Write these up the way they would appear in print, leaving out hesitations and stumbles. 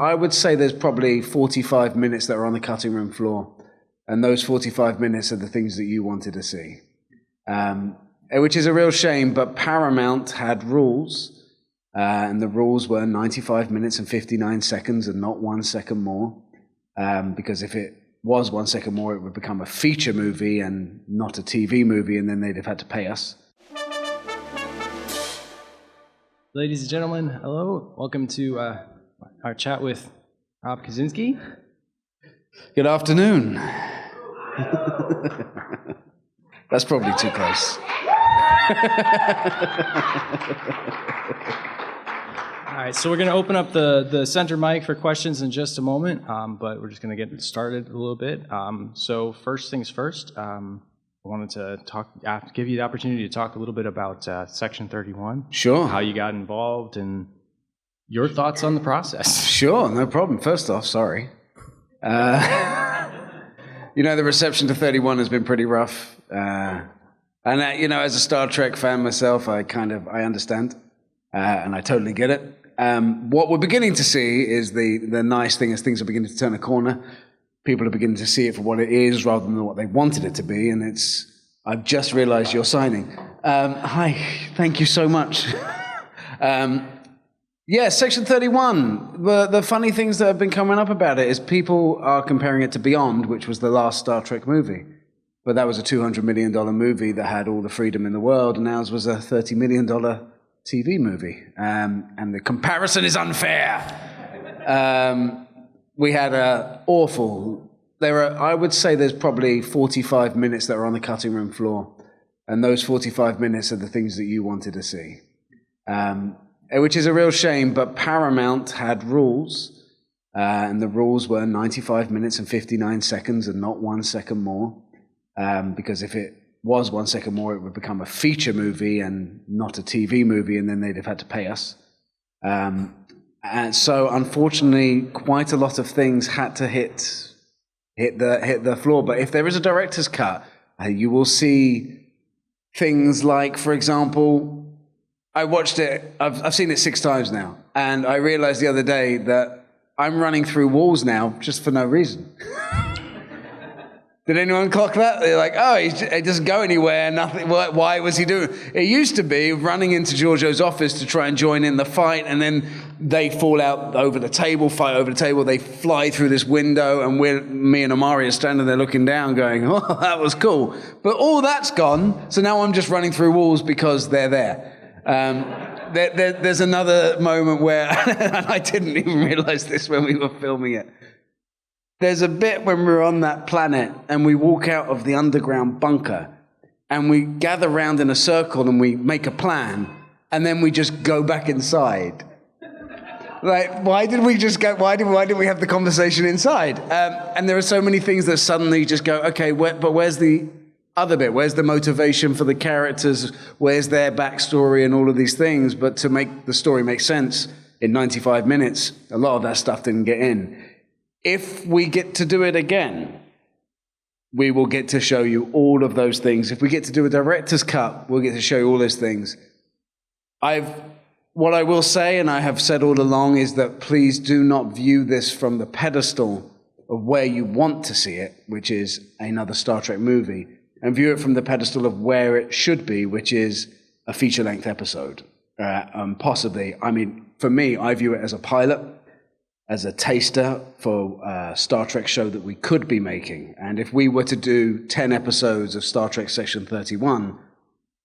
I would say there's probably 45 minutes that are on the cutting room floor, and those 45 minutes are the things that you wanted to see, which is a real shame, but Paramount had rules, and the rules were 95 minutes and 59 seconds and not 1 second more, because if it was 1 second more, it would become a feature movie and not a TV movie, and then they'd have had to pay us. Ladies and gentlemen, hello. Welcome to our chat with Robert Kazinsky. Good afternoon. That's probably too close. All right, so we're going to open up the center mic for questions in just a moment, but we're just going to get started a little bit. So first things first, I wanted to give you the opportunity to talk a little bit about Section 31. Sure. How you got involved and your thoughts on the process. Sure, no problem. First off, sorry. You know, the reception to 31 has been pretty rough. And, you know, as a Star Trek fan myself, I understand. And I totally get it. What we're beginning to see is the nice thing is things are beginning to turn a corner. People are beginning to see it for what it is rather than what they wanted it to be. And I've just realized you're signing. Hi, thank you so much. Yeah, Section 31. The funny things that have been coming up about it is people are comparing it to Beyond, which was the last Star Trek movie. But that was a $200 million movie that had all the freedom in the world, and ours was a $30 million TV movie. And the comparison is unfair. We had I would say there's probably 45 minutes that are on the cutting room floor, and those 45 minutes are the things that you wanted to see. Which is a real shame, but Paramount had rules, and the rules were 95 minutes and 59 seconds and not 1 second more, because if it was 1 second more, it would become a feature movie and not a TV movie, and then they'd have had to pay us. And so, unfortunately, quite a lot of things had to hit the floor. But if there is a director's cut, you will see things like, for example, I watched it, I've seen it 6 times now, and I realized the other day that I'm running through walls now just for no reason. Did anyone clock that? They're like, oh, he doesn't go anywhere, nothing. Why was he doing it? It used to be running into Giorgio's office to try and join in the fight, and then they fall out over the table, fight over the table, they fly through this window, and me and Amari are standing there looking down going, oh, that was cool. But all that's gone, so now I'm just running through walls because they're there. There's another moment where, and I didn't even realize this when we were filming it. There's a bit when we're on that planet and we walk out of the underground bunker and we gather around in a circle and we make a plan and then we just go back inside. Like, why did we just go? Why did we have the conversation inside? And there are so many things that suddenly just go, okay, but where's the other bit? Where's the motivation for the characters? Where's their backstory and all of these things? But to make the story make sense in 95 minutes, a lot of that stuff didn't get in. If we get to do it again, we will get to show you all of those things. If we get to do a director's cut, we'll get to show you all those things. What I will say, and I have said all along, is that please do not view this from the pedestal of where you want to see it, which is another Star Trek movie, and view it from the pedestal of where it should be, which is a feature-length episode. Possibly, I mean, for me, I view it as a pilot, as a taster for a Star Trek show that we could be making. And if we were to do 10 episodes of Star Trek Section 31,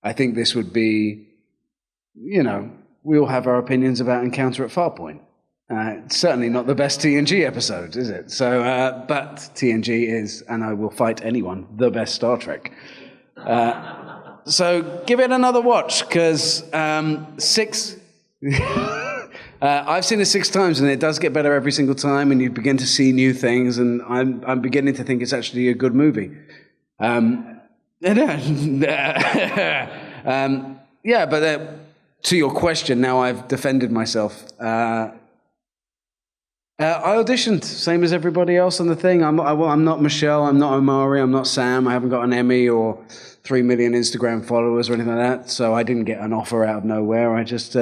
I think this would be, you know, we all have our opinions about Encounter at Farpoint. It's certainly not the best TNG episode, is it? So, but TNG is, and I will fight anyone, the best Star Trek. So give it another watch, because I've seen it 6 times, and it does get better every single time, and you begin to see new things, and I'm beginning to think it's actually a good movie. Yeah, but to your question, now I've defended myself. I auditioned, same as everybody else on the thing. I'm not Michelle, I'm not Omari, I'm not Sam, I haven't got an Emmy or 3 million Instagram followers or anything like that, so I didn't get an offer out of nowhere. I just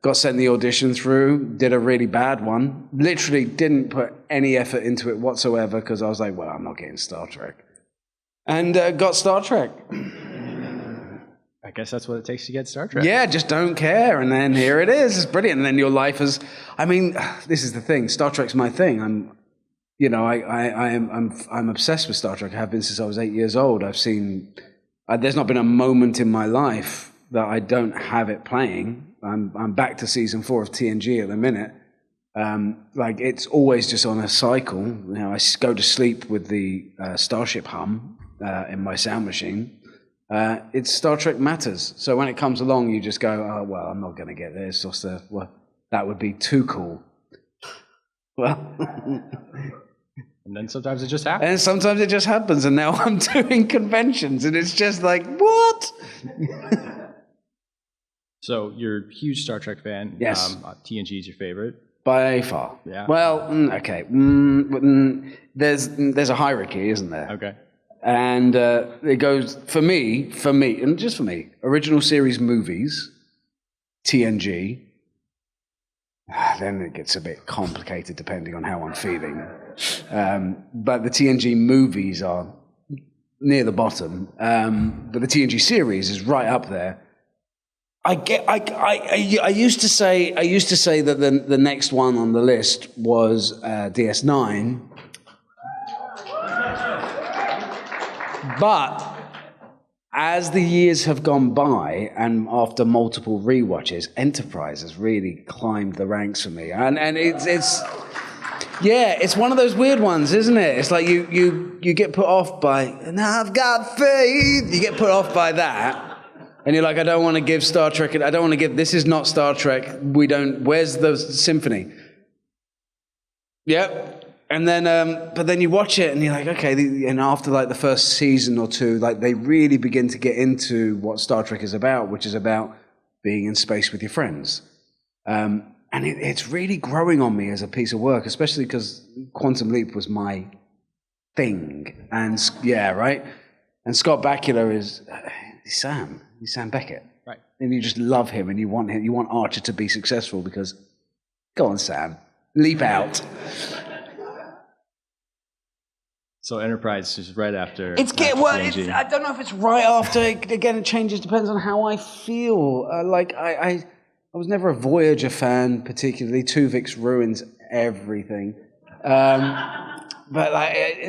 got sent the audition through, did a really bad one, literally didn't put any effort into it whatsoever because I was like, well, I'm not getting Star Trek. And got Star Trek. I guess that's what it takes to get Star Trek. Yeah, just don't care. And then here it is. It's brilliant. And then your life is, I mean, this is the thing. Star Trek's my thing. I'm obsessed with Star Trek. I have been since I was 8 years old. I've seen, there's not been a moment in my life that I don't have it playing. I'm back to season 4 of TNG at the minute. Like it's always just on a cycle. You know, I go to sleep with the Starship hum in my sound machine. It's Star Trek matters. So when it comes along, you just go, oh, well, I'm not going to get this. Well, that would be too cool. Well, and then sometimes it just happens. And sometimes it just happens. And now I'm doing conventions, and it's just like, what? So you're a huge Star Trek fan. Yes. TNG is your favorite. By far. Yeah. Well, okay. There's a hierarchy, isn't there? Okay. And it goes, for me, and just for me, original series movies, TNG, then it gets a bit complicated depending on how I'm feeling. But the TNG movies are near the bottom, but the TNG series is right up there. I used to say that the next one on the list was DS9. But as the years have gone by, and after multiple rewatches, Enterprise has really climbed the ranks for me. And it's one of those weird ones, isn't it? It's like you get put off by, and I've got faith. You get put off by that, and you're like, I don't want to give Star Trek. I don't want to give. This is not Star Trek. Where's the symphony? Yep. And then, but then you watch it and you're like, okay, and after like the first season or two, like they really begin to get into what Star Trek is about, which is about being in space with your friends. And it's really growing on me as a piece of work, especially because Quantum Leap was my thing. And yeah, right? And Scott Bakula is he's Sam Beckett. Right. And you just love him and you want Archer to be successful because, go on, Sam, leap out. So Enterprise is right after. I don't know if it's right after. Again, it changes. Depends on how I feel. I was never a Voyager fan particularly. Tuvix ruins everything. But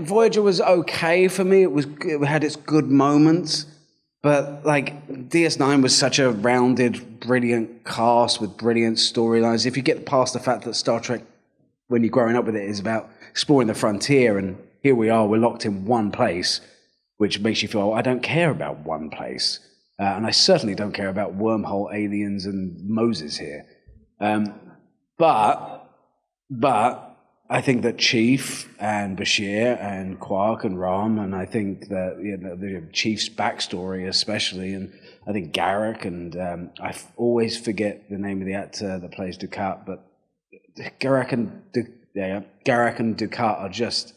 Voyager was okay for me. It had its good moments. But like DS9 was such a rounded, brilliant cast with brilliant storylines. If you get past the fact that Star Trek, when you're growing up with it, is about exploring the frontier, and here we are, we're locked in one place, which makes you feel, oh, I don't care about one place. And I certainly don't care about wormhole aliens and Moses here. But I think that Chief and Bashir and Quark and Ram, and I think that the Chief's backstory especially, and I think Garak, and I always forget the name of the actor that plays Dukat, but Garak and Dukat are just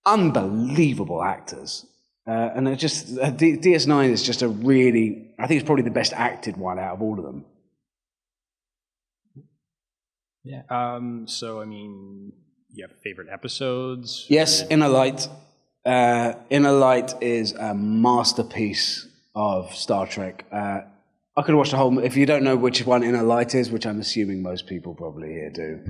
unbelievable actors. And it just, DS9 is just I think it's probably the best acted one out of all of them. Yeah. So, I mean, you have favorite episodes? Yes, Inner Light. Inner Light is a masterpiece of Star Trek. I could have watched the whole, if you don't know which one Inner Light is, which I'm assuming most people probably here do,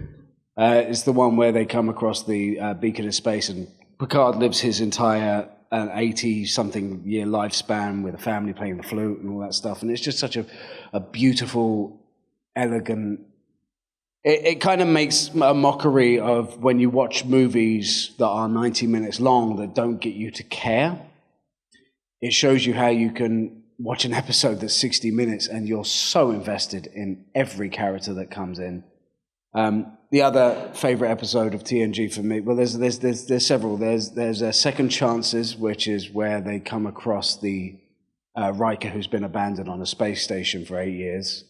it's the one where they come across the beacon of space, and Picard lives his entire 80-something year lifespan with a family playing the flute and all that stuff. And it's just such a beautiful, elegant... It kind of makes a mockery of when you watch movies that are 90 minutes long that don't get you to care. It shows you how you can watch an episode that's 60 minutes and you're so invested in every character that comes in. The other favorite episode of TNG for me, well, there's several. There's Second Chances, which is where they come across the Riker who's been abandoned on a space station for 8 years,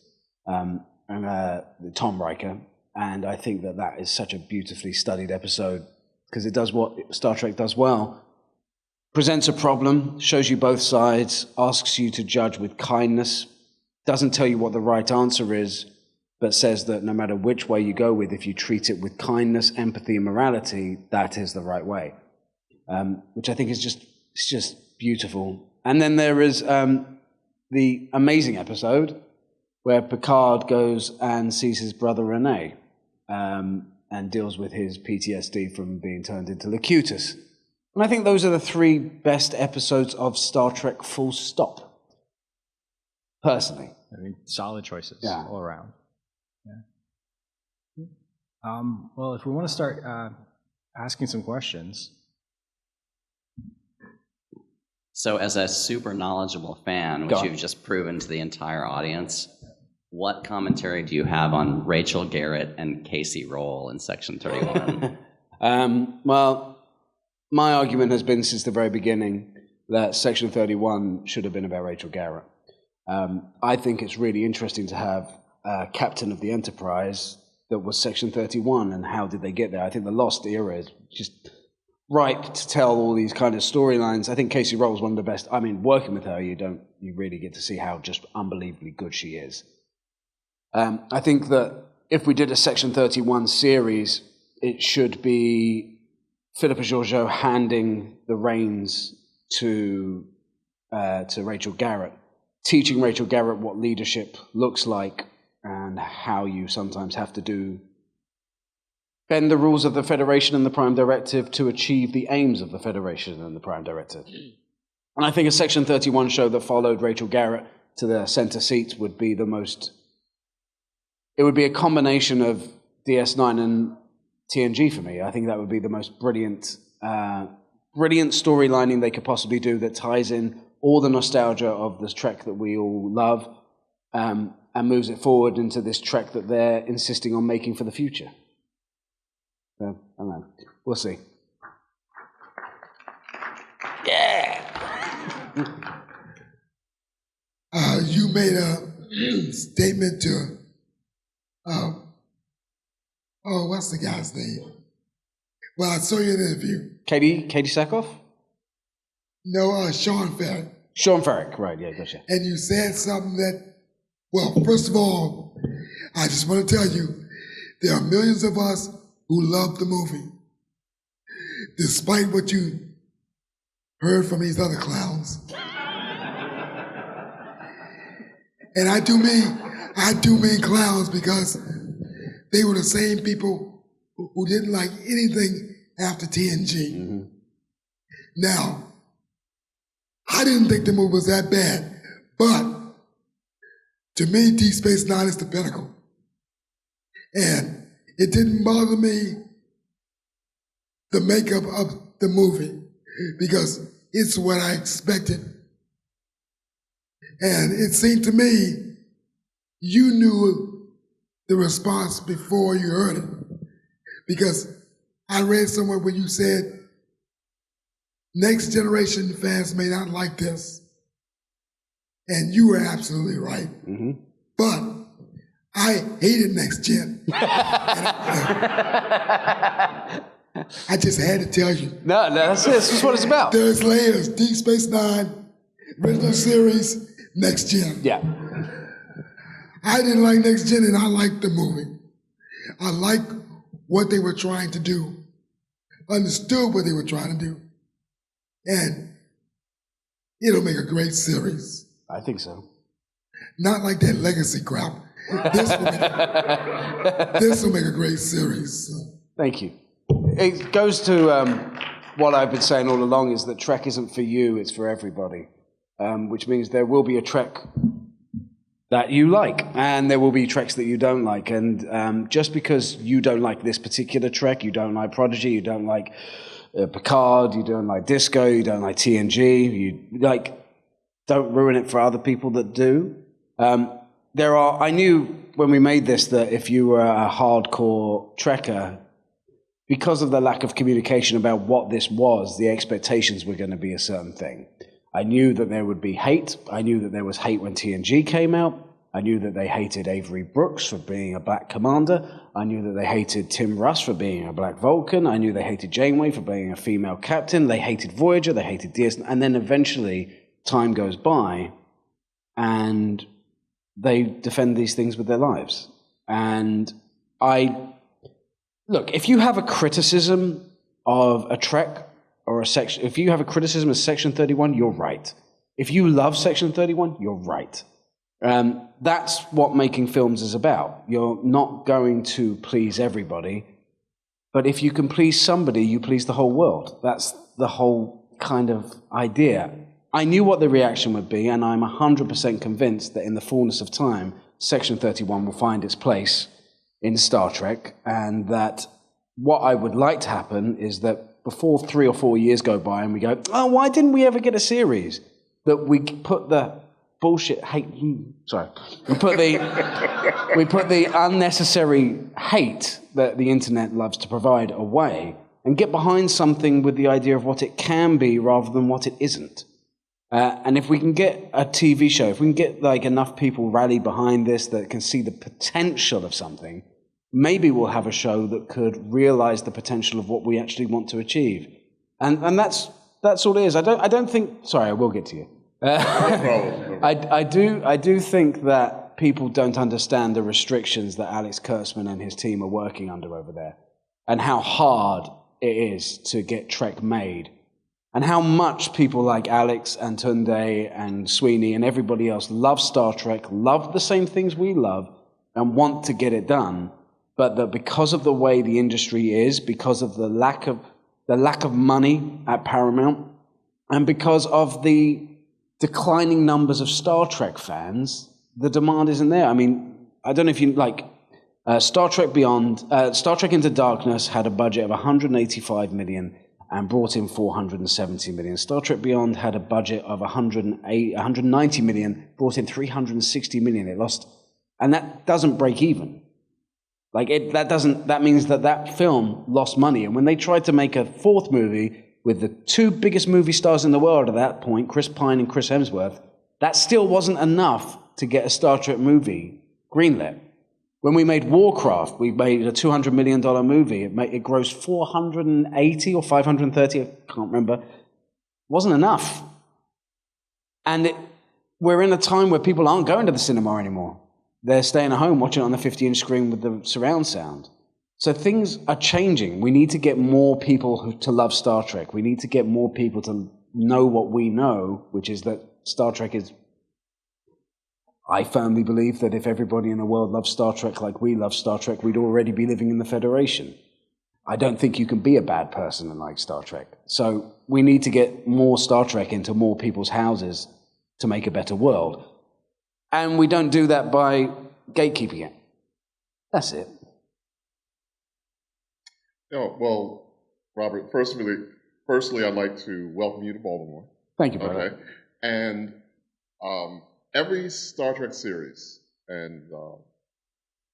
and Tom Riker. And I think that is such a beautifully studied episode because it does what Star Trek does well. Presents a problem, shows you both sides, asks you to judge with kindness, doesn't tell you what the right answer is, but says that no matter which way you go with, if you treat it with kindness, empathy, and morality, that is the right way. Which I think is just beautiful. And then there is the amazing episode where Picard goes and sees his brother Rene and deals with his PTSD from being turned into Locutus. And I think those are the 3 best episodes of Star Trek, full stop. Personally. I mean, solid choices all around. Yeah. Well, if we want to start asking some questions. So as a super knowledgeable fan, which you've just proven to the entire audience, what commentary do you have on Rachel Garrett and Casey Roll in Section 31? Well, my argument has been since the very beginning that Section 31 should have been about Rachel Garrett. I think it's really interesting to have a captain of the Enterprise that was Section 31, and how did they get there? I think the Lost era is just ripe to tell all these kind of storylines. I think Casey Roll is one of the best. I mean, working with her, you really get to see how just unbelievably good she is. I think that if we did a Section 31 series, it should be Philippa Georgiou handing the reins to Rachel Garrett, teaching Rachel Garrett what leadership looks like and how you sometimes have to bend the rules of the Federation and the Prime Directive to achieve the aims of the Federation and the Prime Directive. And I think a Section 31 show that followed Rachel Garrett to the center seat would be the most... It would be a combination of DS9 and TNG for me. I think that would be the most brilliant storylining they could possibly do that ties in all the nostalgia of this Trek that we all love and moves it forward into this Trek that they're insisting on making for the future. So, I don't know. We'll see. Yeah! You made a statement to, what's the guy's name? Well, I saw you in an interview. Katie Sackhoff? No, Sean Ferrick. Sean Ferrick, right, yeah, gotcha. And you said something that, well, first of all, I just want to tell you, there are millions of us who love the movie, despite what you heard from these other clowns. And I do mean clowns, because they were the same people who didn't like anything after TNG. Mm-hmm. Now, I didn't think the movie was that bad, but to me, Deep Space Nine is the pinnacle. And it didn't bother me, the makeup of the movie, because it's what I expected. And it seemed to me, you knew the response before you heard it. Because I read somewhere where you said, next generation fans may not like this. And you were absolutely right. Mm-hmm. But I hated Next Gen. I just had to tell you. No, that's it. This is what it's about. There's layers. Deep Space Nine, original series, Next Gen. Yeah. I didn't like Next Gen, and I liked the movie. I liked what they were trying to do, understood what they were trying to do, and it'll make a great series. I think so. Not like that legacy crap. This will make a great series. So. Thank you. It goes to what I've been saying all along, is that Trek isn't for you, it's for everybody. Which means there will be a Trek that you like, and there will be Treks that you don't like. And just because you don't like this particular Trek, you don't like Prodigy, you don't like Picard, you don't like Disco, you don't like TNG, don't ruin it for other people that do. I knew when we made this that if you were a hardcore Trekker, because of the lack of communication about what this was, the expectations were going to be a certain thing. I knew that there would be hate. I knew that there was hate when TNG came out. I knew that they hated Avery Brooks for being a black commander. I knew that they hated Tim Russ for being a black Vulcan. I knew they hated Janeway for being a female captain. They hated Voyager. They hated DS. And then eventually time goes by and they defend these things with their lives. And look, if you have a criticism of a Trek or a section, if you have a criticism of Section 31, you're right. If you love Section 31, you're right. That's what making films is about. You're not going to please everybody, but if you can please somebody, you please the whole world. That's the whole kind of idea. I knew what the reaction would be, and I'm 100% convinced that in the fullness of time, Section 31 will find its place in Star Trek, and that what I would like to happen is that before 3 or 4 years go by and we go, oh, why didn't we ever get a series? That we put the bullshit hate, we put the unnecessary hate that the internet loves to provide away and get behind something with the idea of what it can be rather than what it isn't. And if we can get a TV show, if we can get like enough people rally behind this that can see the potential of something, maybe we'll have a show that could realize the potential of what we actually want to achieve. And that's all it is. I don't think. Sorry, I will get to you. I do think that people don't understand the restrictions that Alex Kurtzman and his team are working under over there, and how hard it is to get Trek made. And how much people like Alex and Tunde and Sweeney and everybody else love Star Trek, love the same things we love, and want to get it done, but that because of the way the industry is, because of the lack of money at Paramount, and because of the declining numbers of Star Trek fans, the demand isn't there. I mean, I don't know if you like Star Trek Beyond. Star Trek Into Darkness had a budget of $185 million. And brought in $470 million. Star Trek Beyond had a budget of $190 million, brought in $360 million. It lost, and that doesn't break even. That means that film lost money. And when they tried to make a fourth movie with the two biggest movie stars in the world at that point, Chris Pine and Chris Hemsworth, that still wasn't enough to get a Star Trek movie greenlit. When we made Warcraft, we made a $200 million movie. It grossed 480 or 530, I can't remember. It wasn't enough. And we're in a time where people aren't going to the cinema anymore. They're staying at home watching it on the 50-inch screen with the surround sound. So things are changing. We need to get more people to love Star Trek. We need to get more people to know what we know, which is that Star Trek is... I firmly believe that if everybody in the world loves Star Trek like we love Star Trek, we'd already be living in the Federation. I don't think you can be a bad person and like Star Trek. So we need to get more Star Trek into more people's houses to make a better world. And we don't do that by gatekeeping it. That's it. Well, Robert, firstly, I'd like to welcome you to Baltimore. Thank you, brother. Okay. And every Star Trek series, and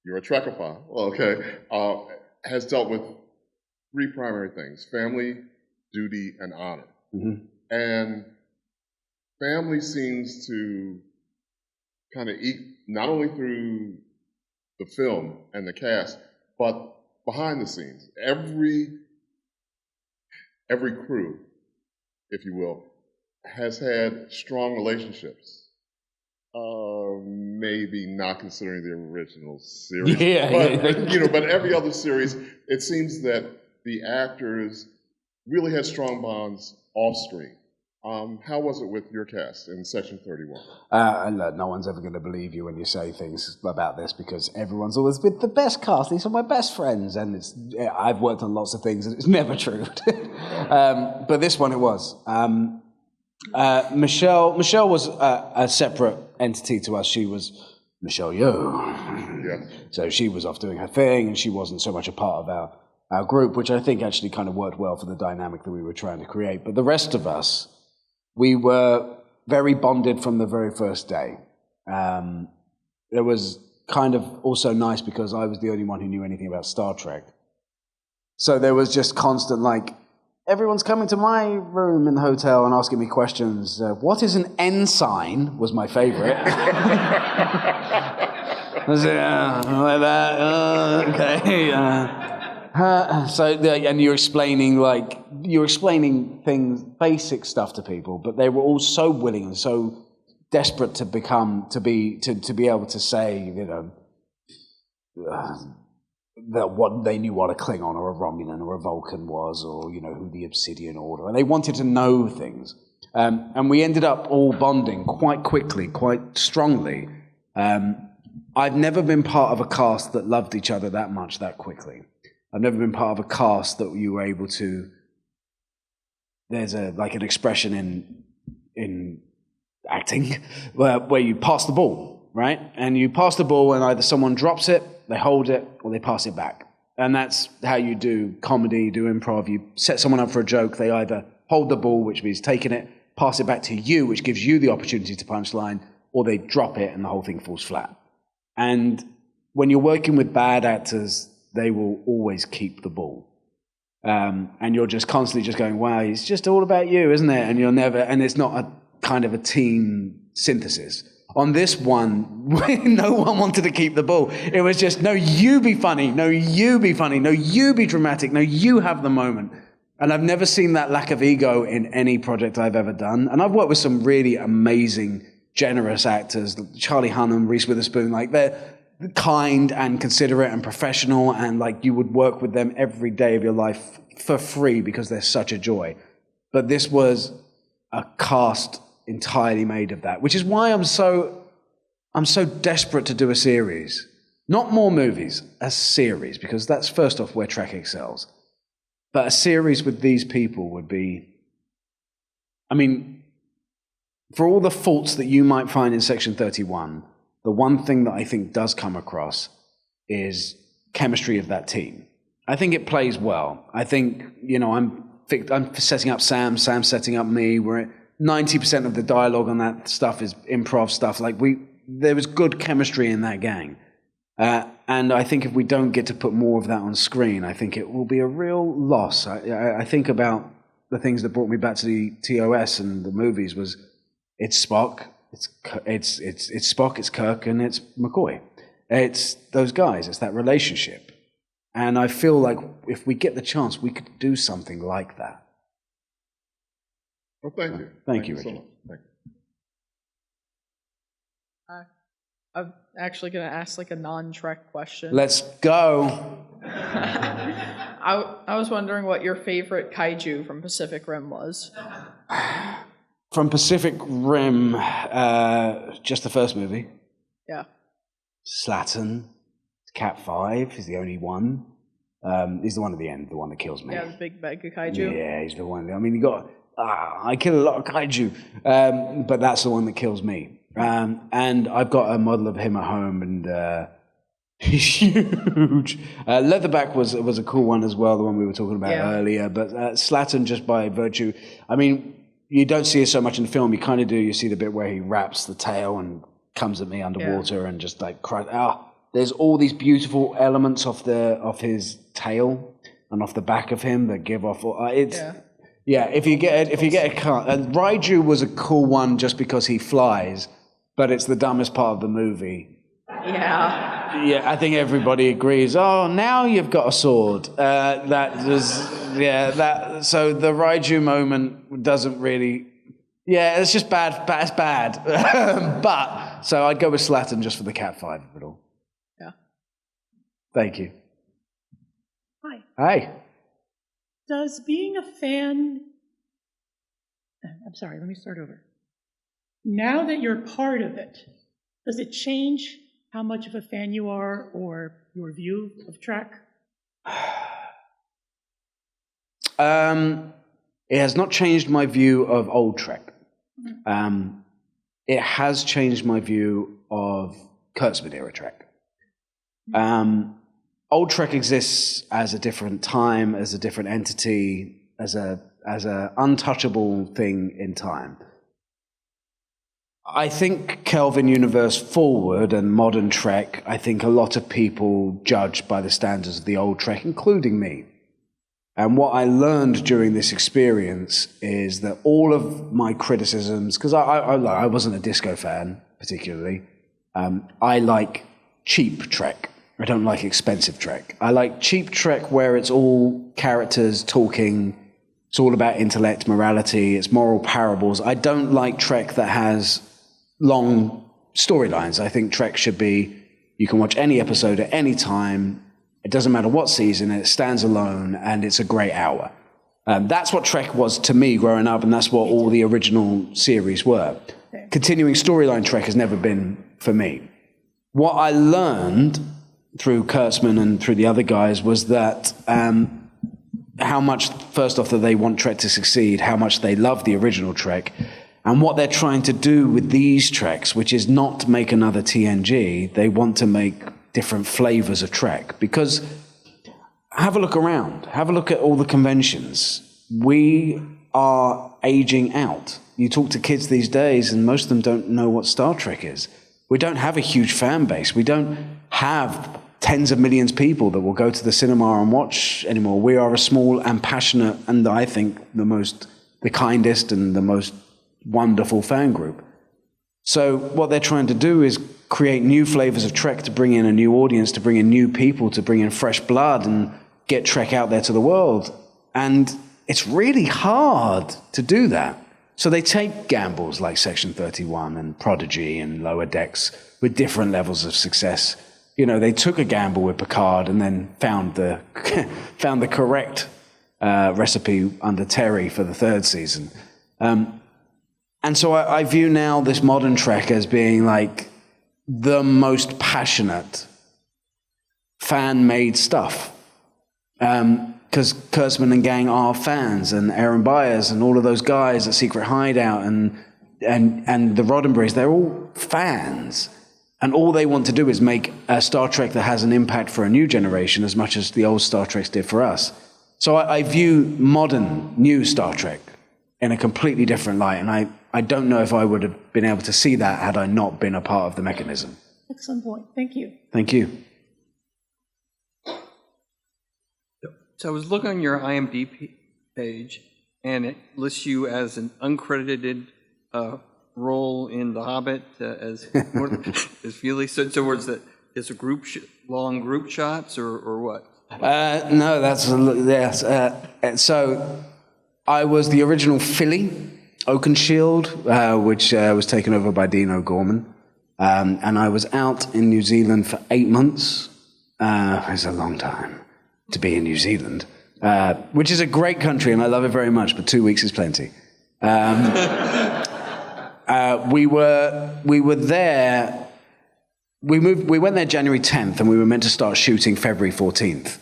you're a Trekophile, okay, has dealt with three primary things: family, duty, and honor. Mm-hmm. And family seems to kind of eat not only through the film and the cast, but behind the scenes. Every crew, if you will, has had strong relationships. Maybe not considering the original series, but every other series, it seems that the actors really had strong bonds off screen. How was it with your cast in Section 31? No one's ever going to believe you when you say things about this, because everyone's always been the best cast. These are my best friends, and I've worked on lots of things, and it's never true. But this one, it was. Michelle was a separate entity to us. She was Michelle Yeoh. Yeah. So she was off doing her thing, and she wasn't so much a part of our group, which I think actually kind of worked well for the dynamic that we were trying to create. But the rest of us, we were very bonded from the very first day. It was kind of also nice because I was the only one who knew anything about Star Trek. So there was just constant, like, everyone's coming to my room in the hotel and asking me questions. What is an ensign was my favorite. I was like that, okay. And you're explaining things, basic stuff to people, but they were all so willing and so desperate to be able to say, what they knew what a Klingon or a Romulan or a Vulcan was, or who the Obsidian Order, and they wanted to know things. And we ended up all bonding quite quickly, quite strongly. I've never been part of a cast that loved each other that much that quickly. I've never been part of a cast that you were able to. There's an expression in acting where you pass the ball, right? And you pass the ball, and either someone drops it, they hold it, or they pass it back. And that's how you do comedy, do improv. You set someone up for a joke. They either hold the ball, which means taking it, pass it back to you, which gives you the opportunity to punchline, or they drop it and the whole thing falls flat. And when you're working with bad actors, they will always keep the ball. And you're just constantly just going, wow, it's just all about you, isn't it? And and it's not a kind of a team synthesis. On this one, no one wanted to keep the ball. It was just, no, you be funny. No, you be funny. No, you be dramatic. No, you have the moment. And I've never seen that lack of ego in any project I've ever done. And I've worked with some really amazing, generous actors, Charlie Hunnam, Reese Witherspoon, they're kind and considerate and professional, and you would work with them every day of your life for free because they're such a joy. But this was a cast entirely made of that, which is why I'm so desperate to do a series. Not more movies, a series, because that's first off where Trek excels. But a series with these people would be, for all the faults that you might find in Section 31, the one thing that I think does come across is chemistry of that team. I think it plays well. I think, I'm setting up Sam, Sam's setting up me. We're at 90% of the dialogue on that stuff is improv stuff. There was good chemistry in that gang. And I think if we don't get to put more of that on screen, I think it will be a real loss. I think about the things that brought me back to the TOS and the movies was it's Spock, it's Spock, it's Kirk, and it's McCoy. It's those guys. It's that relationship. And I feel like if we get the chance, we could do something like that. Well, thank you. Thank you, Richard. So much. Thank you. I'm actually going to ask a non-Trek question. Let's go. I was wondering what your favorite kaiju from Pacific Rim was. From Pacific Rim, just the first movie. Yeah. Slattern, Cat 5 is the only one. He's the one at the end, the one that kills me. Yeah, the big mega kaiju. Yeah, he's the one. You got... I kill a lot of kaiju, but that's the one that kills me. And I've got a model of him at home, and he's huge. Leatherback was a cool one as well, the one we were talking about earlier. But Slattern, just by virtue, you don't see it so much in the film. You kind of do. You see the bit where he wraps the tail and comes at me underwater and just cries. There's all these beautiful elements off his tail and off the back of him that give off. Yeah, if you get a cut, and Raiju was a cool one just because he flies, but it's the dumbest part of the movie. Yeah, I think everybody agrees. Oh, now you've got a sword. So the Raiju moment doesn't really. Yeah, it's just bad. It's bad. But so I'd go with Slattern just for the Cat 5 of it all. Yeah. Thank you. Hi. Hi. Does being a fan... I'm sorry, let me start over. Now that you're part of it, does it change how much of a fan you are or your view of Trek? It has not changed my view of old Trek. It has changed my view of Kurtzman era Trek. Old Trek exists as a different time, as a different entity, as a untouchable thing in time. I think Kelvin Universe forward and modern Trek, I think a lot of people judge by the standards of the old Trek, including me. And what I learned during this experience is that all of my criticisms, because I wasn't a disco fan particularly, I like cheap Trek. I don't like expensive Trek. I like cheap Trek where it's all characters talking, it's all about intellect, morality, it's moral parables. I don't like Trek that has long storylines. I think Trek should be You can watch any episode at any time. It doesn't matter what season, it stands alone, and it's a great hour. That's what Trek was to me growing up, and that's what all the original series were. Continuing storyline Trek has never been for me. What I learned through Kurtzman and through the other guys was that how much, first off, that they want Trek to succeed, how much they love the original Trek, and what they're trying to do with these Treks, which is not make another TNG. They want to make different flavors of Trek. Because have a look around. Have a look at all the conventions. We are aging out. You talk to kids these days, and most of them don't know what Star Trek is. We don't have a huge fan base. We don't have tens of millions of people that will go to the cinema and watch anymore. We are a small and passionate, and I think the kindest and the most wonderful fan group. So what they're trying to do is create new flavors of Trek to bring in a new audience, to bring in new people, to bring in fresh blood and get Trek out there to the world. And it's really hard to do that. So they take gambles like Section 31 and Prodigy and Lower Decks with different levels of success. You know, they took a gamble with Picard and then found the correct recipe under Terry for the third season. And so I view now this modern Trek as being like the most passionate fan-made stuff. Because Kurtzman and gang are fans, and Aaron Byers and all of those guys at Secret Hideout and the Roddenberrys, they're all fans. And all they want to do is make a Star Trek that has an impact for a new generation as much as the old Star Treks did for us. So I view modern, new Star Trek in a completely different light, and I don't know if I would have been able to see that had I not been a part of the mechanism. Excellent point. Thank you. Thank you. So I was looking on your IMDb page, and it lists you as an uncredited role in The Hobbit as Feely. So was that is a long group shots or what? No, yes. So I was the original Philly, Oakenshield, which was taken over by Dean O'Gorman. And I was out in New Zealand for 8 months. It's a long time to be in New Zealand, which is a great country, and I love it very much, but 2 weeks is plenty. We were there. We went there January 10th, and we were meant to start shooting February 14th.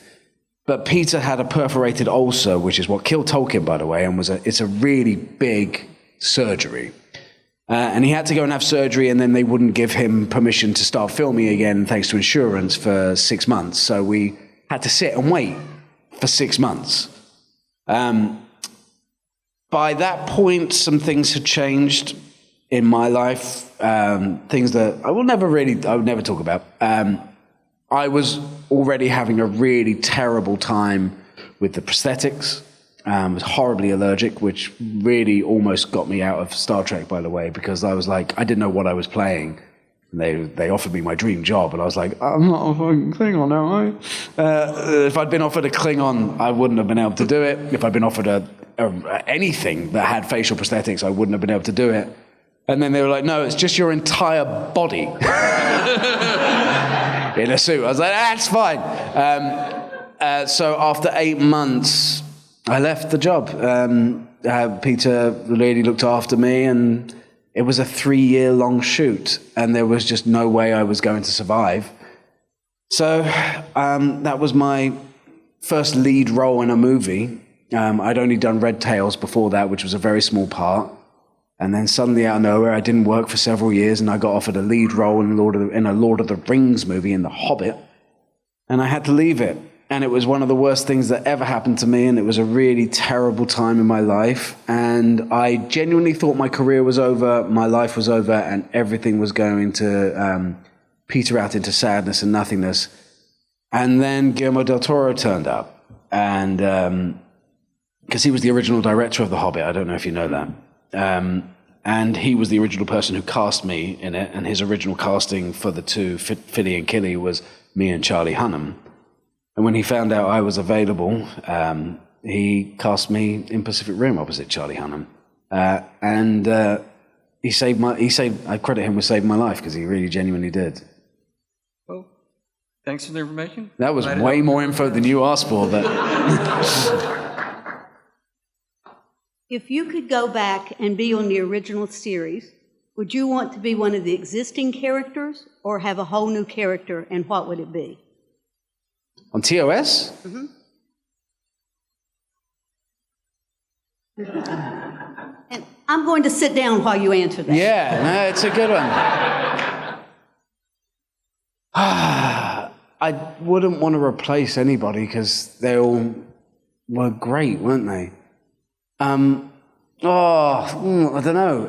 But Peter had a perforated ulcer, which is what killed Tolkien, by the way, and it's a really big surgery. And he had to go and have surgery, and then they wouldn't give him permission to start filming again, thanks to insurance, for 6 months. So we had to sit and wait for 6 months. By that point, some things had changed in my life, things that I would never talk about. I was already having a really terrible time with the prosthetics. Was horribly allergic, which really almost got me out of Star Trek, by the way, because I was like, I didn't know what I was playing. And they offered me my dream job, and I was like, I'm not a fucking Klingon, am I? If I'd been offered a Klingon, I wouldn't have been able to do it. If I'd been offered anything that had facial prosthetics, I wouldn't have been able to do it. And then they were like, no, it's just your entire body in a suit. I was like, that's fine. So after 8 months, I left the job. Peter, the lady, looked after me, and it was a 3-year-long shoot, and there was just no way I was going to survive. So that was my first lead role in a movie. I'd only done Red Tails before that, which was a very small part. And then suddenly, out of nowhere, I didn't work for several years, and I got offered a lead role in a Lord of the Rings movie, in The Hobbit, and I had to leave it. And it was one of the worst things that ever happened to me, and it was a really terrible time in my life. And I genuinely thought my career was over, my life was over, and everything was going to peter out into sadness and nothingness. And then Guillermo del Toro turned up, and because he was the original director of The Hobbit, I don't know if you know that. And he was the original person who cast me in it, and his original casting for the two, Philly and Killy, was me and Charlie Hunnam. And when he found out I was available, he cast me in Pacific Rim opposite Charlie Hunnam. And I credit him with saving my life, because he really genuinely did. Well, Thanks for the information. That was way more info than you asked for, but... If you could go back and be on the original series, would you want to be one of the existing characters or have a whole new character, and what would it be? On TOS? Mm-hmm. And I'm going to sit down while you answer that. Yeah, no, it's a good one. I wouldn't want to replace anybody because they all were great, weren't they? I don't know.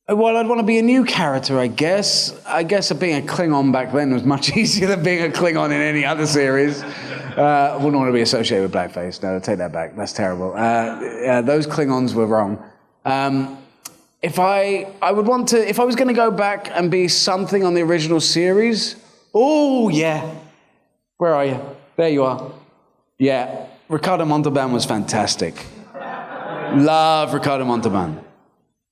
Well, I'd want to be a new character, I guess. I guess being a Klingon back then was much easier than being a Klingon in any other series. I wouldn't want to be associated with blackface. No, take that back. That's terrible. Those Klingons were wrong. If I was going to go back and be something on the original series, oh, yeah. Where are you? There you are. Yeah. Ricardo Montalban was fantastic. Love Ricardo Montalban.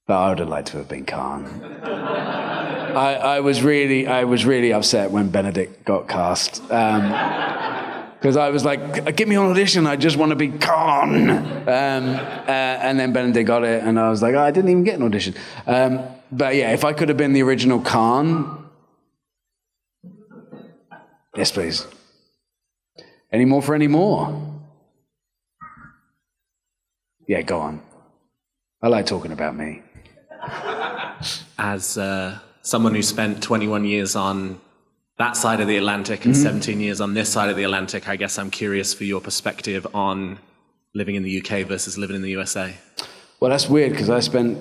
But I would have liked to have been Khan. I was really upset when Benedict got cast. Because I was like, give me an audition, I just want to be Khan. And then Benedict got it, and I was like, I didn't even get an audition. But yeah, if I could have been the original Khan, yes, please. Any more for any more? Yeah, go on. I like talking about me. As someone who spent 21 years on that side of the Atlantic and 17 years on this side of the Atlantic, I guess I'm curious for your perspective on living in the UK versus living in the USA. Well, that's weird because I spent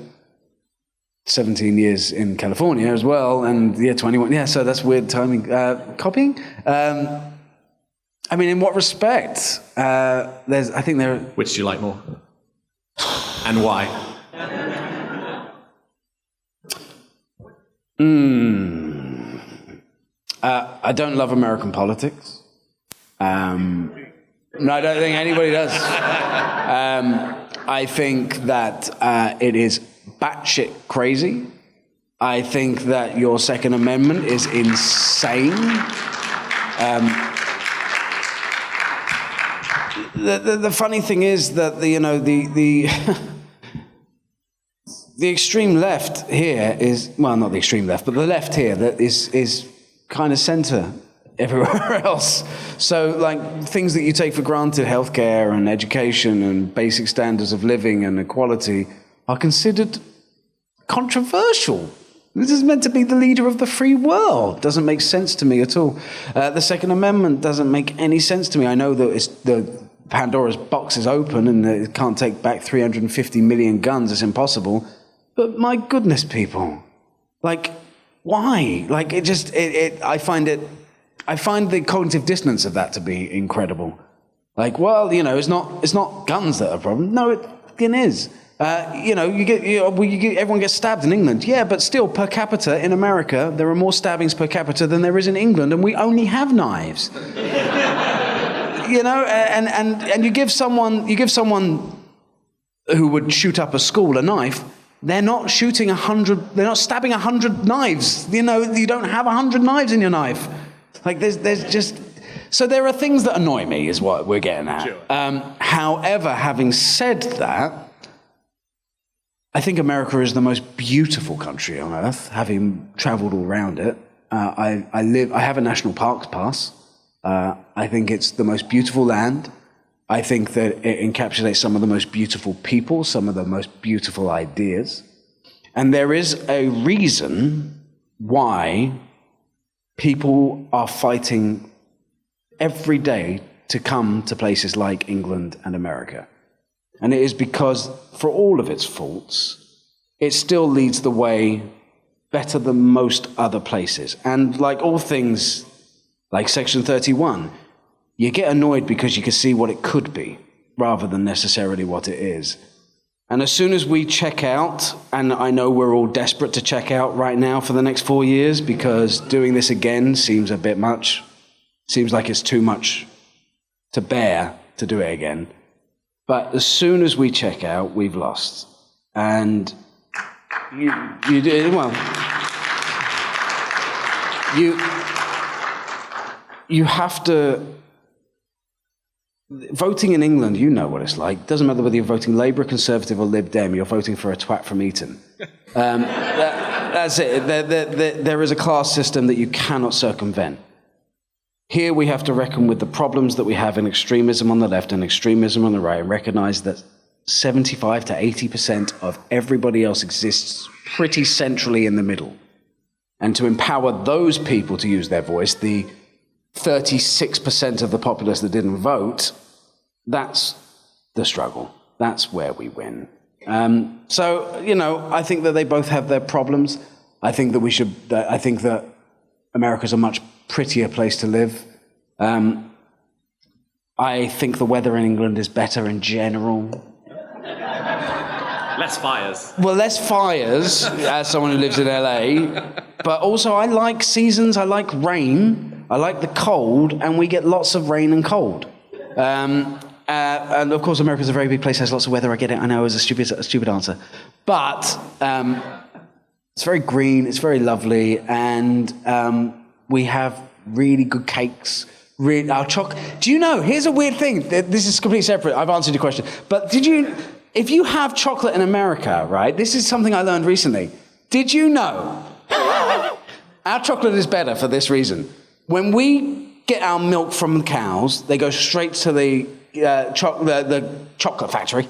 17 years in California as well, and 21. Yeah, so that's weird timing. Copying? I mean, in what respect? I think there. Which do you like more? And why? I don't love American politics. No, I don't think anybody does. I think that it is batshit crazy. I think that your Second Amendment is insane. The funny thing is that the the extreme left here is, well, not the extreme left, but the left here that is kind of center everywhere else. So, like, things that you take for granted, healthcare and education and basic standards of living and equality, are considered controversial. This is meant to be the leader of the free world. Doesn't make sense to me at all. The Second Amendment doesn't make any sense to me. I know that the Pandora's box is open and it can't take back 350 million guns. It's impossible. But my goodness, people, like, why? Like, I find the cognitive dissonance of that to be incredible. Like, well, it's not guns that are a problem. No, it fucking is. Everyone gets stabbed in England. Yeah, but still, per capita in America, there are more stabbings per capita than there is in England, and we only have knives. And you give someone who would shoot up a school a knife. They're not stabbing 100 knives. You don't have 100 knives in your knife. Like, there's just... So there are things that annoy me, is what we're getting at. Sure. However, having said that, I think America is the most beautiful country on earth, having traveled all around it. I have a national parks pass. I think it's the most beautiful land. I think that it encapsulates some of the most beautiful people, some of the most beautiful ideas. And there is a reason why people are fighting every day to come to places like England and America. And it is because, for all of its faults, it still leads the way better than most other places. And like all things, like Section 31, you get annoyed because you can see what it could be, rather than necessarily what it is. And as soon as we check out, and I know we're all desperate to check out right now for the next 4 years, because doing this again seems a bit much, seems like it's too much to bear to do it again. But as soon as we check out, we've lost. And you have to. Voting in England, you know what it's like. Doesn't matter whether you're voting Labour, Conservative, or Lib Dem. You're voting for a twat from Eton. That's it. There is a class system that you cannot circumvent. Here we have to reckon with the problems that we have in extremism on the left and extremism on the right, and recognise that 75 to 80% of everybody else exists pretty centrally in the middle. And to empower those people to use their voice, the 36% of the populace that didn't vote, that's the struggle. That's where we win. So, you know, I think that they both have their problems. I think that America's a much prettier place to live. I think the weather in England is better in general. Less fires. Well, less fires, as someone who lives in LA. But also, I like seasons. I like rain. I like the cold, and we get lots of rain and cold. And of course, America's a very big place, has lots of weather. I get it. I know it was a stupid answer. But it's very green, it's very lovely, and we have really good cakes. Our do you know, here's a weird thing. This is completely separate. I've answered your question. But if you have chocolate in America, right, this is something I learned recently. Did you know our chocolate is better for this reason? When we get our milk from cows, they go straight to the chocolate factory,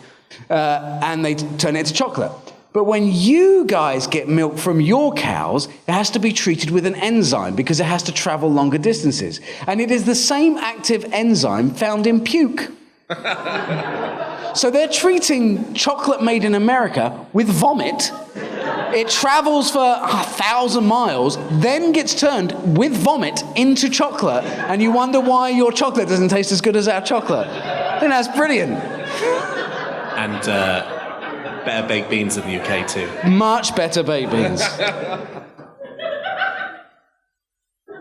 and they turn it into chocolate. But when you guys get milk from your cows, it has to be treated with an enzyme because it has to travel longer distances. And it is the same active enzyme found in puke. So they're treating chocolate made in America with vomit. It travels for 1,000 miles, then gets turned with vomit into chocolate, and you wonder why your chocolate doesn't taste as good as our chocolate. I think that's brilliant. And better baked beans in the UK too. Much better baked beans.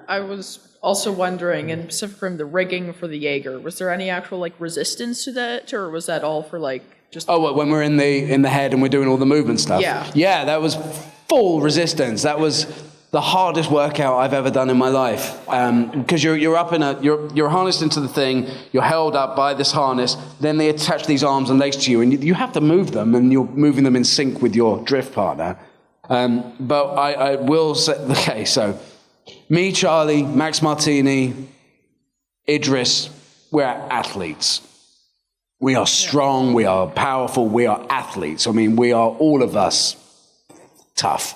I was also wondering, in Pacific Rim, the rigging for the Jaeger, was there any actual resistance to that, or was that all for just? Oh, when we're in the head and we're doing all the movement stuff. Yeah, that was full resistance. That was the hardest workout I've ever done in my life, because you're up you're harnessed into the thing. You're held up by this harness. Then they attach these arms and legs to you, and you have to move them, and you're moving them in sync with your drift partner. But I will say, okay, so. Me, Charlie, Max Martini, Idris, we're athletes. We are strong, we are powerful, we are athletes. I mean, we are, all of us, tough.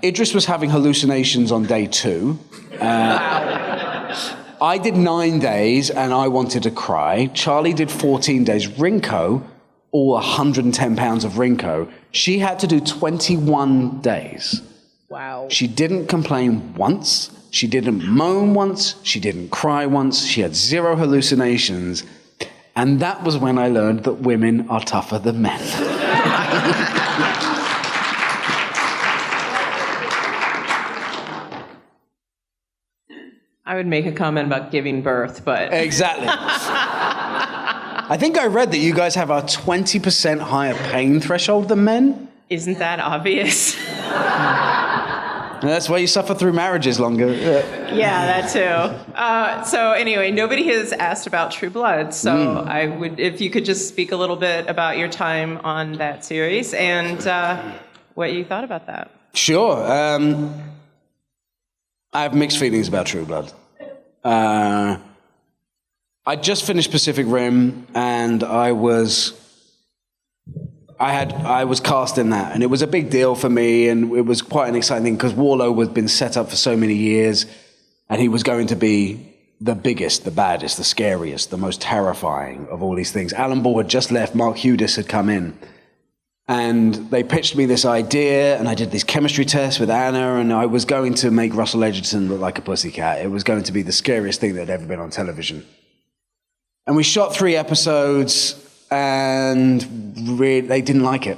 Idris was having hallucinations on day 2. I did 9 days, and I wanted to cry. Charlie did 14 days. Rinko, all 110 pounds of Rinko, she had to do 21 days. Wow. She didn't complain once. She didn't moan once. She didn't cry once. She had 0 hallucinations. And that was when I learned that women are tougher than men. I would make a comment about giving birth, but... Exactly. I think I read that you guys have a 20% higher pain threshold than men. Isn't that obvious? And that's why you suffer through marriages longer. Yeah, that too. So anyway, nobody has asked about True Blood, so I would, if you could just speak a little bit about your time on that series and what you thought about that. Sure. I have mixed feelings about True Blood. I just finished Pacific Rim, and I was cast in that, and it was a big deal for me, and it was quite an exciting thing because Warlow had been set up for so many years, and he was going to be the biggest, the baddest, the scariest, the most terrifying of all these things. Alan Ball had just left, Mark Hudis had come in, and they pitched me this idea, and I did these chemistry tests with Anna, and I was going to make Russell Edgerton look like a pussycat. It was going to be the scariest thing that had ever been on television. And we shot 3 episodes, and they didn't like it.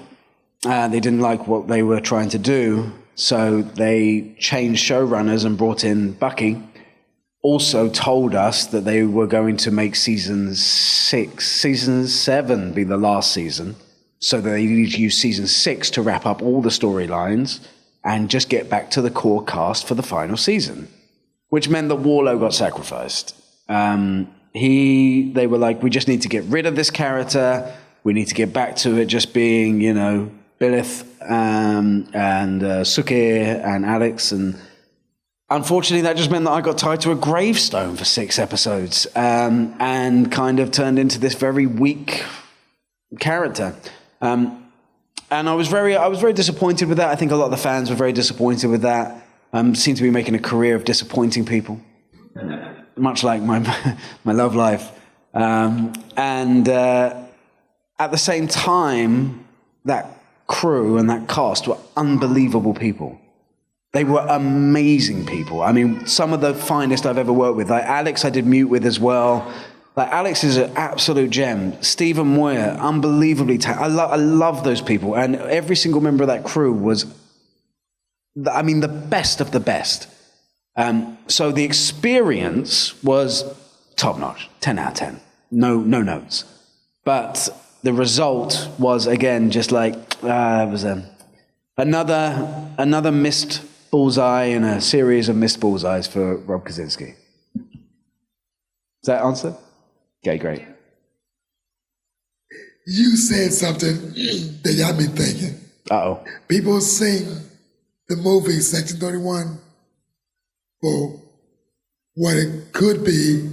They didn't like what they were trying to do, so they changed showrunners and brought in Bucky. Also told us that they were going to make season 7 be the last season, so they needed to use season 6 to wrap up all the storylines and just get back to the core cast for the final season. which meant that Warlow got sacrificed. They were like, we just need to get rid of this character. We need to get back to it just being, Billith and Sukir and Alex. And unfortunately, that just meant that I got tied to a gravestone for 6 episodes and kind of turned into this very weak character. And I was very disappointed with that. I think a lot of the fans were very disappointed with that. Seem to be making a career of disappointing people, much like my love life. At the same time, that crew and that cast were unbelievable people. They were amazing people. I mean, some of the finest I've ever worked with. Like Alex, I did Mute with as well. Like Alex is an absolute gem. Stephen Moyer, unbelievably talented. I love those people, and every single member of that crew was, the best of the best. So the experience was top notch, 10 out of 10. No notes, but the result was again just like it was another missed bullseye in a series of missed bullseyes for Rob Kazinsky. Does that answer? Okay, great. You said something that got me thinking. Uh-oh. People sing the movie Section 31 for what it could be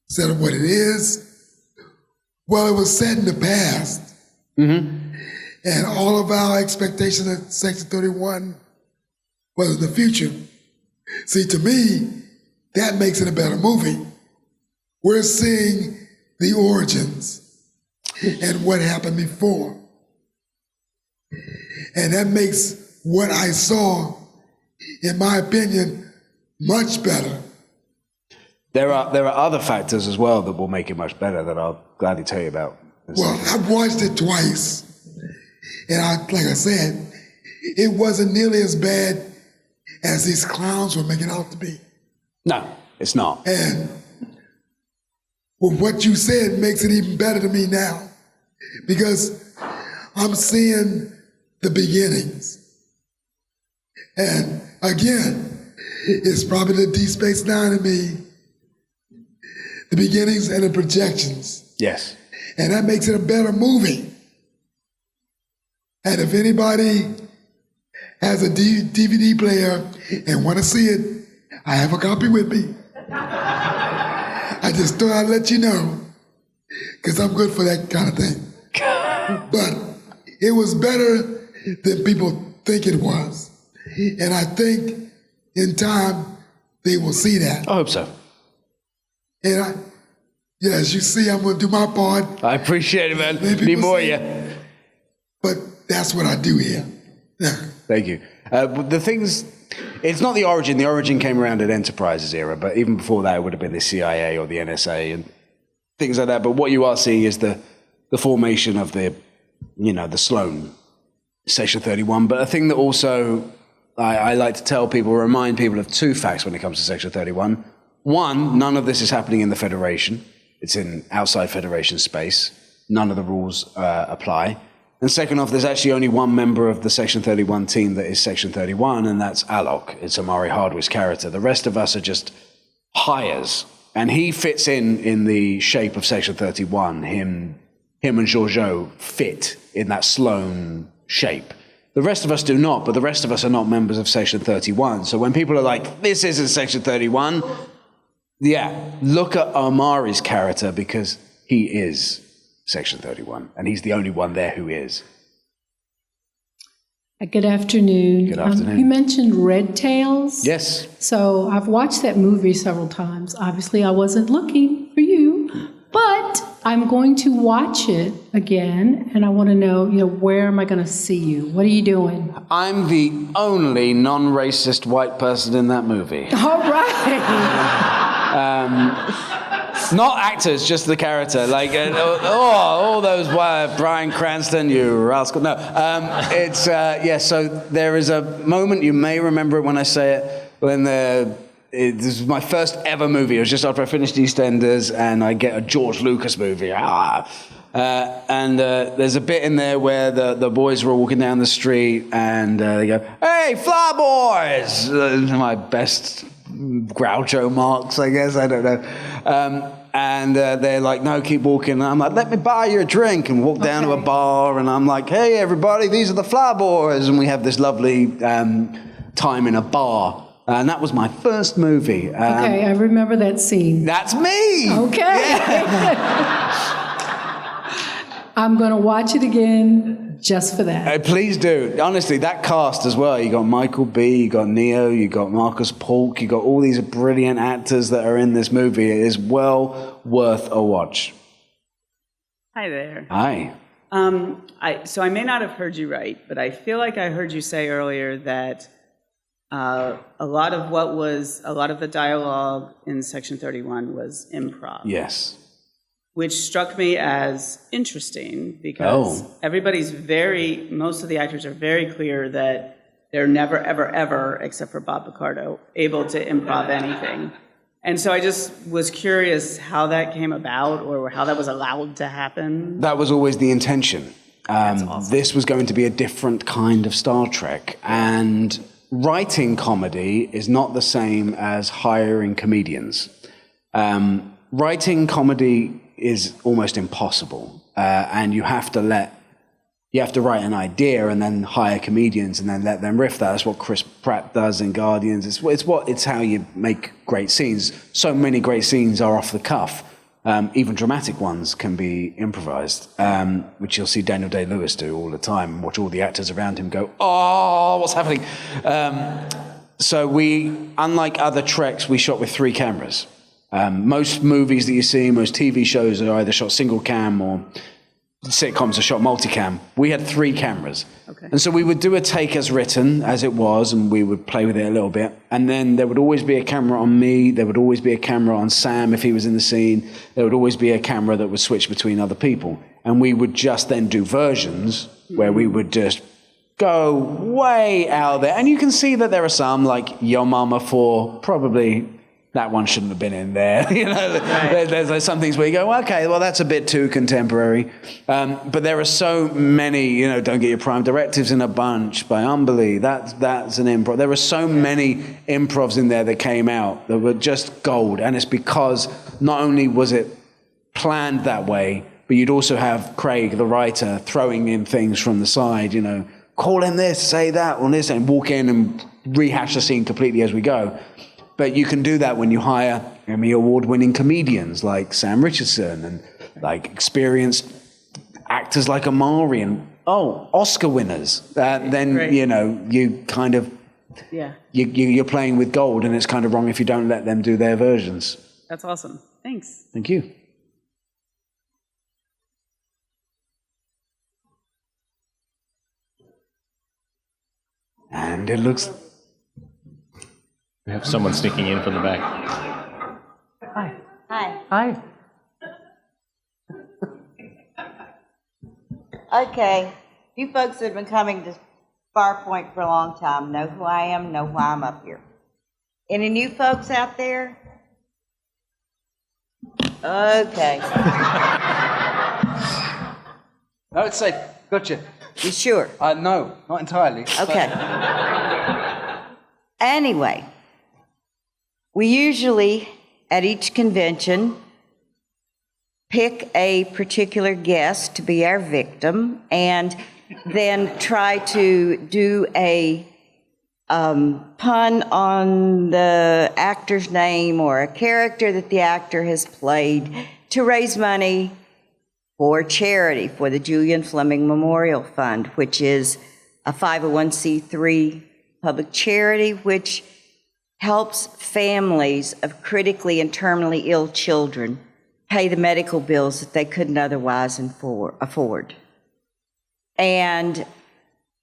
instead of what it is. Well, it was set in the past. Mm-hmm. And all of our expectations of Section 31 was in the future. See, to me, that makes it a better movie. We're seeing the origins and what happened before. And that makes what I saw, in my opinion, much better. There are other factors as well that will make it much better that I'll gladly tell you about. Well, I've watched it twice. And like I said, it wasn't nearly as bad as these clowns were making out to be. No, it's not. And what you said makes it even better to me now, because I'm seeing the beginnings. And again, it's probably the Deep Space Nine in me, the beginnings and the projections. Yes. And that makes it a better movie. And if anybody has a DVD player and want to see it, I have a copy with me. I just thought I'd let you know, because I'm good for that kind of thing. But it was better than people think it was. And I think in time they will see that. I hope so. And as you see, I'm going to do my part. I appreciate it, man. Need more of you. But that's what I do here. Thank you. The things, it's not the origin. The origin came around at Enterprise's era, but even before that, it would have been the CIA or the NSA and things like that. But what you are seeing is the formation of the Sloan Section 31. But a thing that also I like to tell people, remind people of 2 facts when it comes to Section 31. One, none of this is happening in the Federation. It's in outside Federation space. None of the rules apply. And second off, there's actually only one member of the Section 31 team that is Section 31, and that's Alok. It's Amari Hardwick's character. The rest of us are just hires. And he fits in the shape of Section 31. Him and Giorgio fit in that Sloan shape. The rest of us do not, but the rest of us are not members of Section 31. So when people are like, this isn't Section 31, yeah, look at Amari's character, because he is Section 31, and he's the only one there who is. Good afternoon. Good afternoon. You mentioned Red Tails. Yes. So I've watched that movie several times. Obviously, I wasn't looking for you, but I'm going to watch it again, and I want to know, where am I going to see you? What are you doing? I'm the only non-racist white person in that movie. All right. Not actors, just the character. Like, all those Bryan Cranston, you rascal. No, so there is a moment, you may remember it when I say it, when this was my first ever movie. It was just after I finished EastEnders, and I get a George Lucas movie. And there's a bit in there where the boys were walking down the street, and they go, "Hey, Fly Boys!" My best Groucho Marx, I guess, I don't know. And they're like, no, keep walking. And I'm like, let me buy you a drink, and walk down to a bar, and I'm like, hey, everybody, these are the Fly Boys. And we have this lovely time in a bar. And that was my first movie. Okay, I remember that scene. That's me! Okay. I'm going to watch it again just for that. Please do. Honestly, that cast as well. You got Michael B., you got Neo, you got Marcus Polk, you got all these brilliant actors that are in this movie. It is well worth a watch. Hi there. Hi. So I may not have heard you right, but I feel like I heard you say earlier that a lot of the dialogue in Section 31 was improv. Yes. Which struck me as interesting because most of the actors are very clear that they're never, ever, ever, except for Bob Picardo, able to improv anything. And so I just was curious how that came about or how that was allowed to happen. That was always the intention. That's awesome. This was going to be a different kind of Star Trek. And writing comedy is not the same as hiring comedians. Writing comedy is almost impossible, and you have to write an idea and then hire comedians and then let them riff that. That's what Chris Pratt does in Guardians. It's how you make great scenes. So many great scenes are off the cuff. Even dramatic ones can be improvised, which you'll see Daniel Day-Lewis do all the time. Watch all the actors around him go, oh, what's happening? So we, unlike other Treks, we shot with 3 cameras. Most movies that you see, most TV shows are either shot single cam or sitcoms are shot multicam. We had 3 cameras. Okay. And so we would do a take as written, as it was, and we would play with it a little bit. And then there would always be a camera on me. There would always be a camera on Sam if he was in the scene. There would always be a camera that would switch between other people. And we would just then do versions where we would just go way out there. And you can see that there are some, like Yo Mama 4, probably that one shouldn't have been in there. You know, there's some things where you go, okay, well, that's a bit too contemporary. But there are so many, you know, Don't Get Your Prime Directives in a Bunch by Umberly. That's an improv. There are so many improvs in there that came out that were just gold. And it's because not only was it planned that way, but you'd also have Craig, the writer, throwing in things from the side, you know, call him this, say that, or this, and walk in and rehash the scene completely as we go. But you can do that when you hire Emmy Award-winning comedians like Sam Richardson and like experienced actors like Amari and Oscar winners. Then Great. you know you kind of you're playing with gold, and it's kind of wrong if you don't let them do their versions. That's awesome. Thanks. Thank you. And it looks. We have someone sneaking in from the back. Hi. Hi. Hi. Okay. You folks that have been coming to Farpoint for a long time know who I am, know why I'm up here. Any new folks out there? Okay. No, it's safe. Gotcha. You sure? No, not entirely. Okay. Anyway, we usually, at each convention, pick a particular guest to be our victim and then try to do a pun on the actor's name or a character that the actor has played to raise money for charity, for the Julian Fleming Memorial Fund, which is a 501c3 public charity which helps families of critically and terminally ill children pay the medical bills that they couldn't otherwise afford. And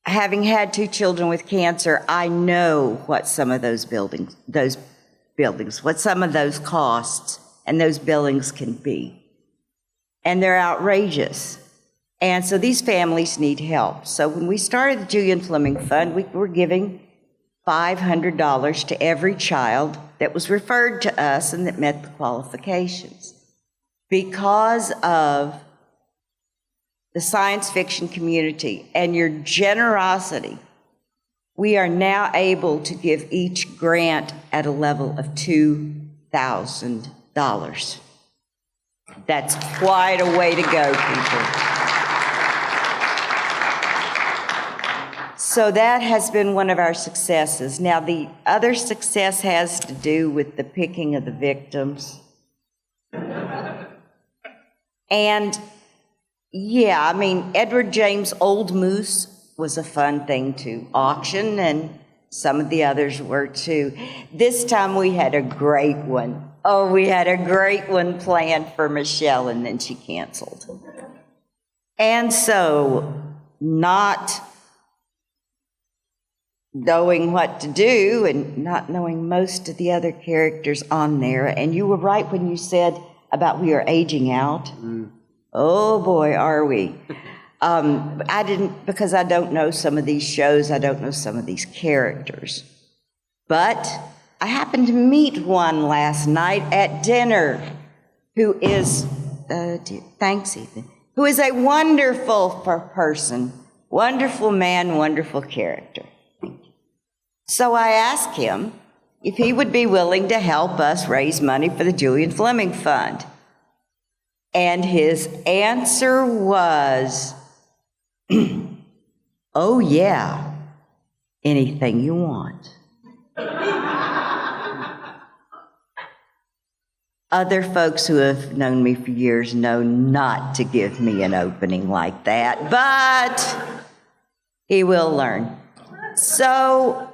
having had 2 children with cancer, I know what some of those buildings, what some of those costs and those billings can be. And they're outrageous. And so these families need help. So when we started the Julian Fleming Fund, we were giving $500 to every child that was referred to us and that met the qualifications. Because of the science fiction community and your generosity, we are now able to give each grant at a level of $2,000. That's quite a way to go, people. So that has been one of our successes. Now, the other success has to do with the picking of the victims. And yeah, I mean, Edward James' Old Moose was a fun thing to auction, and some of the others were too. This time we had a great one. Oh, we had a great one planned for Michelle, and then she canceled. And so, not knowing what to do and not knowing most of the other characters on there, and you were right when you said about we are aging out. Oh boy, are we. I didn't, because I don't know some of these shows, I don't know some of these characters. But I happened to meet one last night at dinner who is, thanks Ethan, who is a wonderful person, wonderful man, wonderful character. So I asked him if he would be willing to help us raise money for the Julian Fleming Fund. And his answer was, oh yeah, anything you want. Other folks who have known me for years know not to give me an opening like that, but he will learn. So,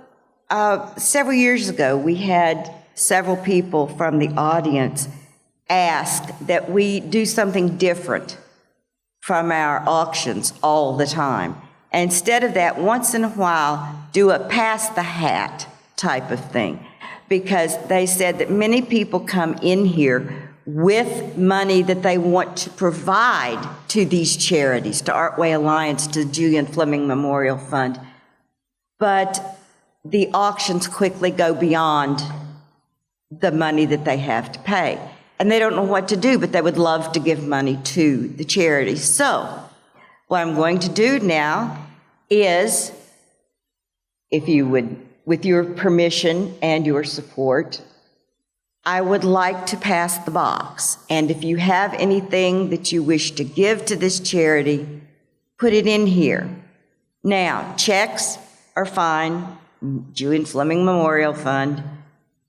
several years ago, we had several people from the audience ask that we do something different from our auctions all the time. And instead of that, once in a while, do a pass the hat type of thing. Because they said that many people come in here with money that they want to provide to these charities, to Artway Alliance, to Julian Fleming Memorial Fund. But the auctions quickly go beyond the money that they have to pay. And they don't know what to do, but they would love to give money to the charities. So what I'm going to do now is, if you would, with your permission and your support, I would like to pass the box. And if you have anything that you wish to give to this charity, put it in here. Now, checks are fine. Julian Fleming Memorial Fund.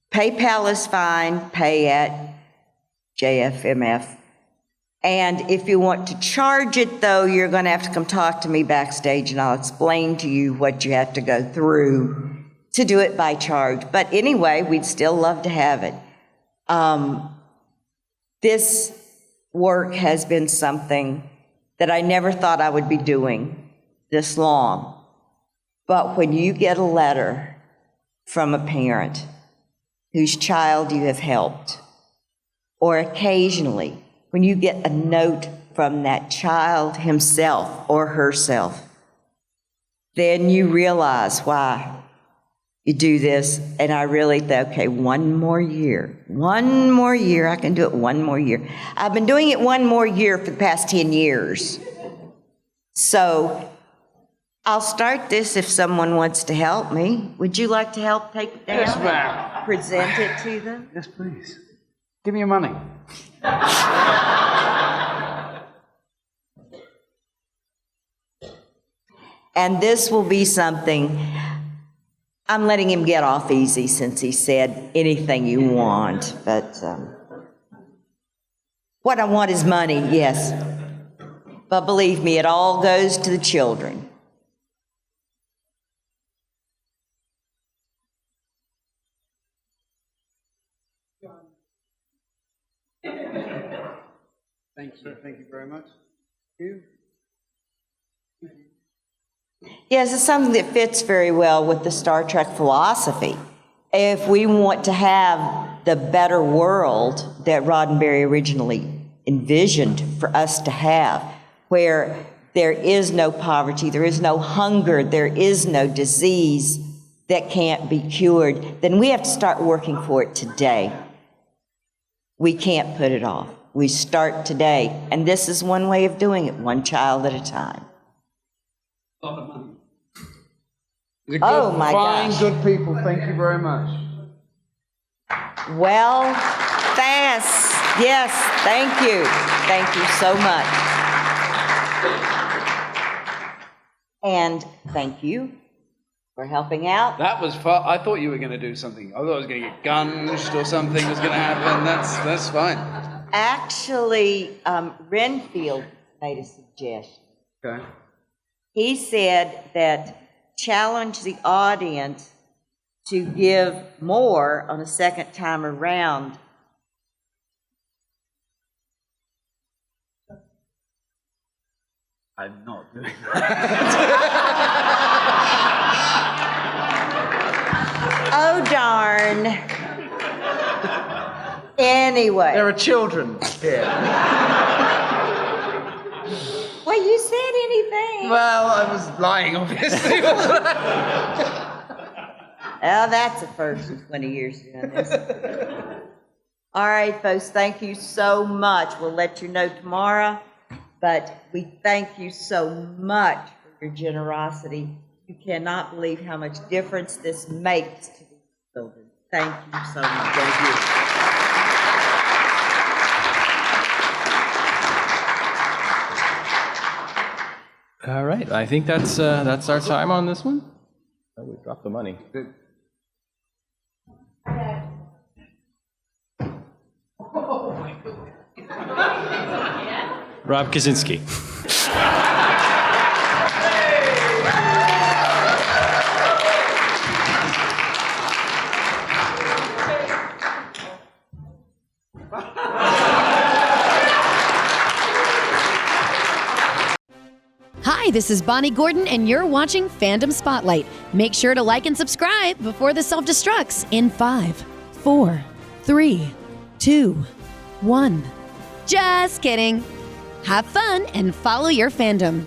PayPal is fine. Pay at JFMF. And if you want to charge it, though, you're going to have to come talk to me backstage, and I'll explain to you what you have to go through to do it by charge. But anyway, we'd still love to have it. This work has been something that I never thought I would be doing this long. But when you get a letter from a parent whose child you have helped, or occasionally when you get a note from that child himself or herself, then you realize why you do this. And I really thought, okay, one more year, I can do it one more year. I've been doing it one more year for the past 10 years. So I'll start this if someone wants to help me. Would you like to help take it down? Yes, ma'am. Present it to them? Yes, please. Give me your money. And this will be something, I'm letting him get off easy since he said anything you want, but what I want is money, yes. But believe me, it all goes to the children. Thank you. Thank you very much. You? Yes, it's something that fits very well with the Star Trek philosophy. If we want to have the better world that Roddenberry originally envisioned for us to have, where there is no poverty, there is no hunger, there is no disease that can't be cured, then we have to start working for it today. We can't put it off. We start today, and this is one way of doing it, one child at a time. A lot of money. You're Oh, good, my fine, gosh. good people. Thank you very much. Well, fast. Yes, thank you. Thank you so much. And thank you for helping out. That was fun. I thought you were going to do something. I thought I was going to get gunged or something was going to happen. That's fine. Actually, Renfield made a suggestion. Okay. He said that challenge the audience to give more on a second time around. I'm not doing Oh, darn. Anyway. There are children here. Well, you said anything. Well, I was lying, obviously. wasn't I? Well, that's a first in 20 years doing this. All right, folks, thank you so much. We'll let you know tomorrow, but we thank you so much for your generosity. You cannot believe how much difference this makes to these children. Thank you so much. Thank you. All right, I think that's our time on this one. Oh, we dropped the money. Rob Kazinsky. Hi, this is Bonnie Gordon, and you're watching Fandom Spotlight. Make sure to like and subscribe before the self-destructs in 5, 4, 3, 2, 1. Just kidding. Have fun and follow your fandom.